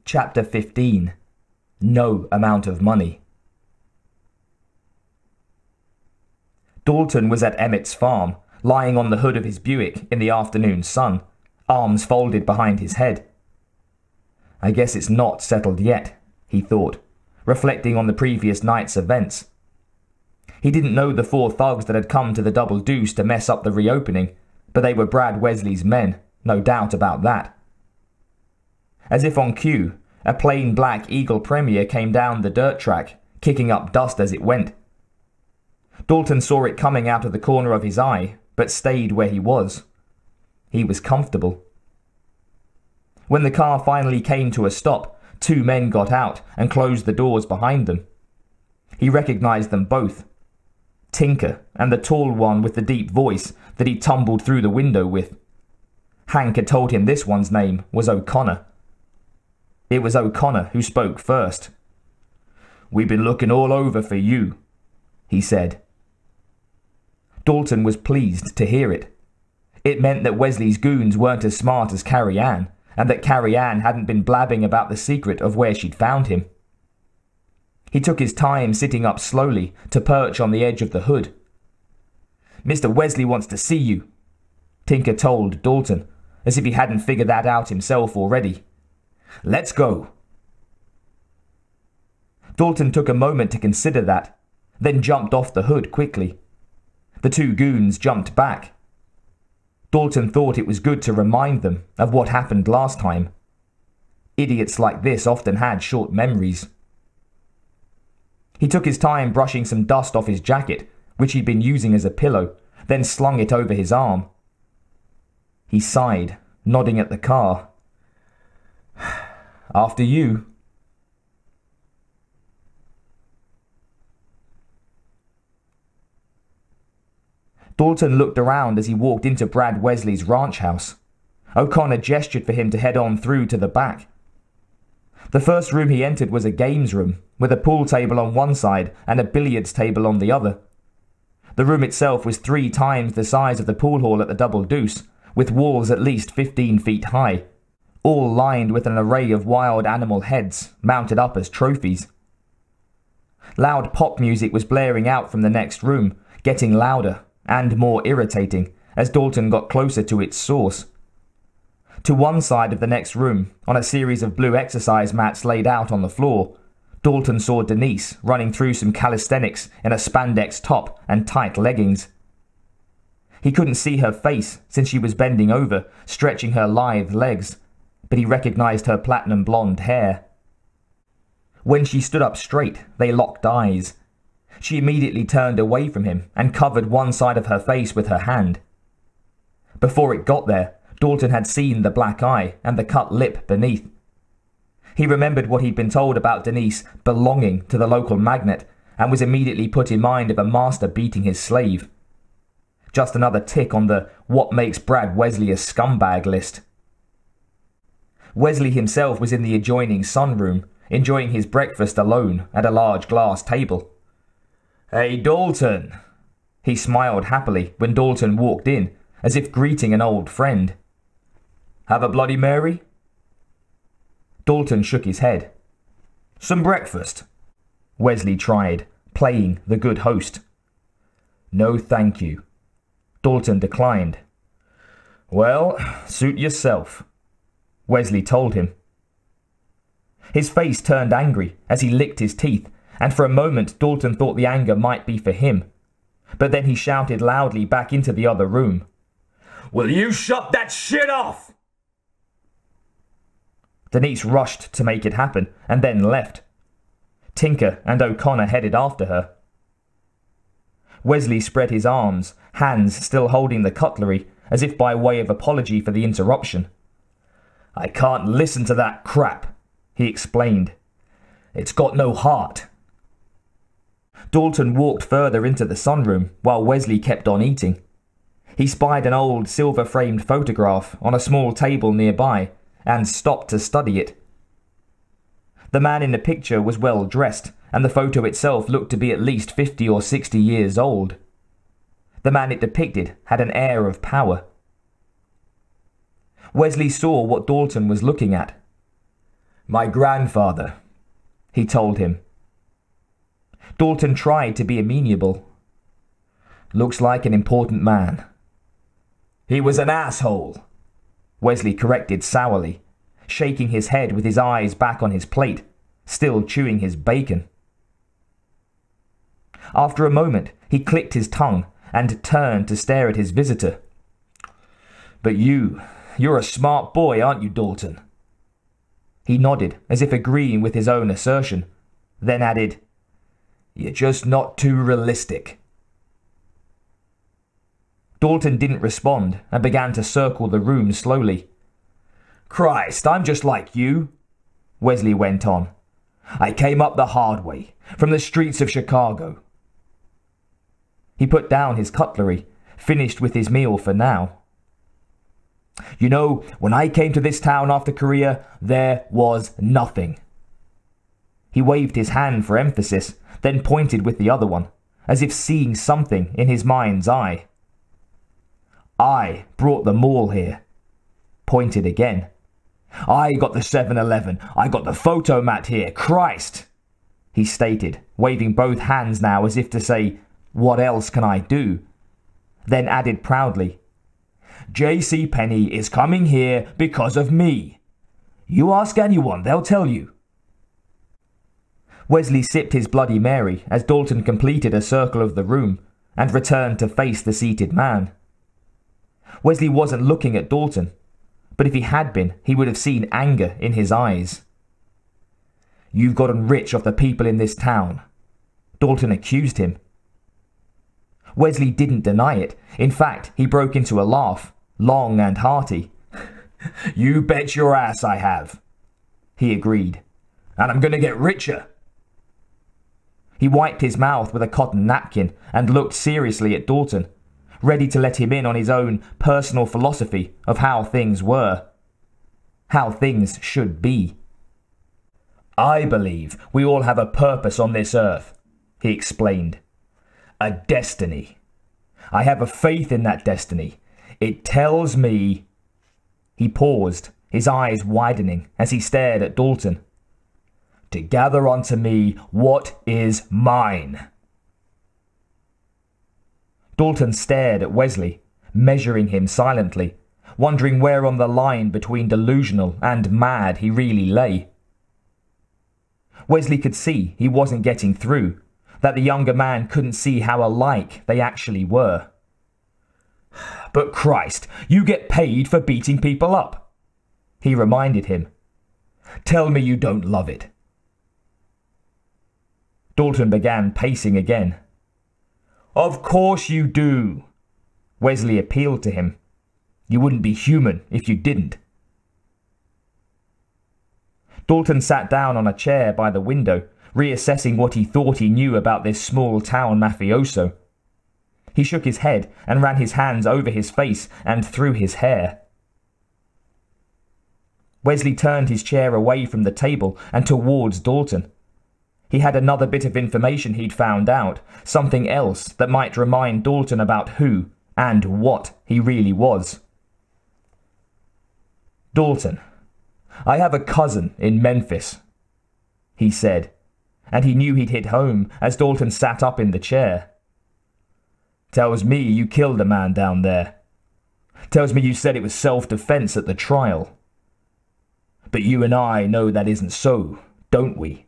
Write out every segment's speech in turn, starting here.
Chapter 15. No amount of money. Dalton was at Emmett's farm, lying on the hood of his Buick in the afternoon sun, arms folded behind his head. I guess it's not settled yet, he thought, reflecting on the previous night's events. He didn't know the 4 thugs that had come to the Double Deuce to mess up the reopening, but they were Brad Wesley's men, no doubt about that. As if on cue, a plain black Eagle Premier came down the dirt track, kicking up dust as it went. Dalton saw it coming out of the corner of his eye, but stayed where he was. He was comfortable. When the car finally came to a stop, 2 men got out and closed the doors behind them. He recognized them both. Tinker and the tall one with the deep voice that he tumbled through the window with. Hank had told him this one's name was O'Connor. It was O'Connor who spoke first. "We've been looking all over for you," he said. Dalton was pleased to hear it. It meant that Wesley's goons weren't as smart as Carrie Ann, and that Carrie Ann hadn't been blabbing about the secret of where she'd found him. He took his time sitting up slowly to perch on the edge of the hood. "Mr. Wesley wants to see you," Tinker told Dalton, as if he hadn't figured that out himself already. "Let's go." Dalton took a moment to consider that, then jumped off the hood quickly. The 2 goons jumped back. Dalton thought it was good to remind them of what happened last time. Idiots like this often had short memories. He took his time brushing some dust off his jacket, which he'd been using as a pillow, then slung it over his arm. He sighed, nodding at the car. "After you." Dalton looked around as he walked into Brad Wesley's ranch house. O'Connor gestured for him to head on through to the back. The first room he entered was a games room, with a pool table on one side and a billiards table on the other. The room itself was 3 times the size of the pool hall at the Double Deuce, with walls at least 15 feet high, all lined with an array of wild animal heads mounted up as trophies. Loud pop music was blaring out from the next room, getting louder and more irritating as Dalton got closer to its source. To one side of the next room, on a series of blue exercise mats laid out on the floor, Dalton saw Denise running through some calisthenics in a spandex top and tight leggings. He couldn't see her face since she was bending over, stretching her lithe legs, but he recognized her platinum blonde hair. When she stood up straight, they locked eyes. She immediately turned away from him and covered one side of her face with her hand. Before it got there, Dalton had seen the black eye and the cut lip beneath. He remembered what he'd been told about Denise belonging to the local magnate and was immediately put in mind of a master beating his slave. Just another tick on the "what makes Brad Wesley a scumbag" list. Wesley himself was in the adjoining sunroom, enjoying his breakfast alone at a large glass table. "Hey, Dalton!" He smiled happily when Dalton walked in, as if greeting an old friend. "Have a Bloody Mary?" Dalton shook his head. "Some breakfast?" Wesley tried, playing the good host. "No, thank you." Dalton declined. "Well, suit yourself," Wesley told him. His face turned angry as he licked his teeth, and for a moment Dalton thought the anger might be for him. But then he shouted loudly back into the other room. "Will you shut that shit off?" Denise rushed to make it happen, and then left. Tinker and O'Connor headed after her. Wesley spread his arms, hands still holding the cutlery, as if by way of apology for the interruption. "I can't listen to that crap," he explained. "It's got no heart." Dalton walked further into the sunroom while Wesley kept on eating. He spied an old silver-framed photograph on a small table nearby and stopped to study it. The man in the picture was well dressed, and the photo itself looked to be at least 50 or 60 years old. The man it depicted had an air of power. Wesley saw what Dalton was looking at. My grandfather, he told him. Dalton tried to be amenable. Looks like an important man. He was an asshole, Wesley corrected sourly, shaking his head with his eyes back on his plate, still chewing his bacon. After a moment, he clicked his tongue and turned to stare at his visitor. But you're a smart boy, aren't you, Dalton? He nodded, as if agreeing with his own assertion, then added, You're just not too realistic. Dalton didn't respond and began to circle the room slowly. Christ, I'm just like you, Wesley went on. I came up the hard way, from the streets of Chicago. He put down his cutlery, finished with his meal for now. You know, when I came to this town after Korea, there was nothing. He waved his hand for emphasis, then pointed with the other one, as if seeing something in his mind's eye. I brought them all here. Pointed again. I got the 7-Eleven. I got the photo mat here. Christ! He stated, waving both hands now as if to say, What else can I do? Then added proudly, J.C. Penney is coming here because of me. You ask anyone, they'll tell you. Wesley sipped his Bloody Mary as Dalton completed a circle of the room and returned to face the seated man. Wesley wasn't looking at Dalton, but if he had been, he would have seen anger in his eyes. You've gotten rich off the people in this town, Dalton accused him. Wesley didn't deny it. In fact, he broke into a laugh, long and hearty. You bet your ass I have, he agreed. And I'm going to get richer. He wiped his mouth with a cotton napkin and looked seriously at Dalton, ready to let him in on his own personal philosophy of how things were. How things should be. I believe we all have a purpose on this earth, he explained. A destiny. I have a faith in that destiny. It tells me... He paused, his eyes widening as he stared at Dalton. To gather unto me what is mine. Dalton stared at Wesley, measuring him silently, wondering where on the line between delusional and mad he really lay. Wesley could see he wasn't getting through, that the younger man couldn't see how alike they actually were. But Christ, you get paid for beating people up, he reminded him. Tell me you don't love it. Dalton began pacing again. Of course you do, Wesley appealed to him. You wouldn't be human if you didn't. Dalton sat down on a chair by the window, reassessing what he thought he knew about this small-town mafioso. He shook his head and ran his hands over his face and through his hair. Wesley turned his chair away from the table and towards Dalton. He had another bit of information he'd found out, something else that might remind Dalton about who and what he really was. Dalton, I have a cousin in Memphis, he said, and he knew he'd hit home as Dalton sat up in the chair. Tells me you killed a man down there. Tells me you said it was self-defense at the trial. But you and I know that isn't so, don't we?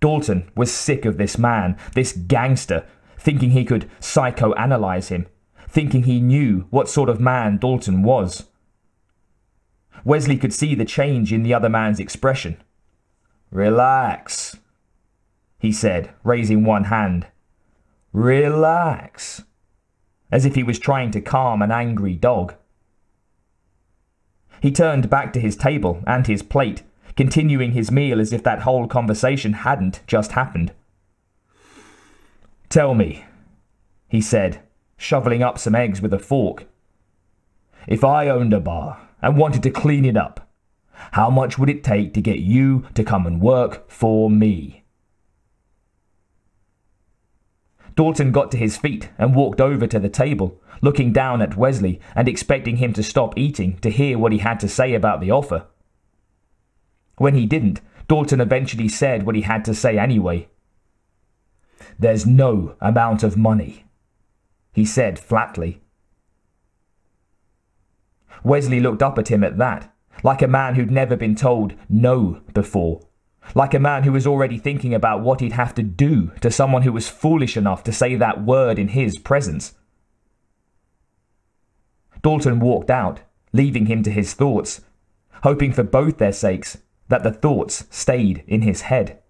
Dalton was sick of this man, this gangster, thinking he could psychoanalyze him, thinking he knew what sort of man Dalton was. Wesley could see the change in the other man's expression. Relax, he said, raising one hand. Relax, as if he was trying to calm an angry dog. He turned back to his table and his plate, continuing his meal as if that whole conversation hadn't just happened. Tell me, he said, shoveling up some eggs with a fork. If I owned a bar and wanted to clean it up, how much would it take to get you to come and work for me? Dalton got to his feet and walked over to the table, looking down at Wesley and expecting him to stop eating to hear what he had to say about the offer. When he didn't, Dalton eventually said what he had to say anyway. "There's no amount of money," he said flatly. Wesley looked up at him at that, like a man who'd never been told no before, like a man who was already thinking about what he'd have to do to someone who was foolish enough to say that word in his presence. Dalton walked out, leaving him to his thoughts, hoping for both their sakes that the thoughts stayed in his head.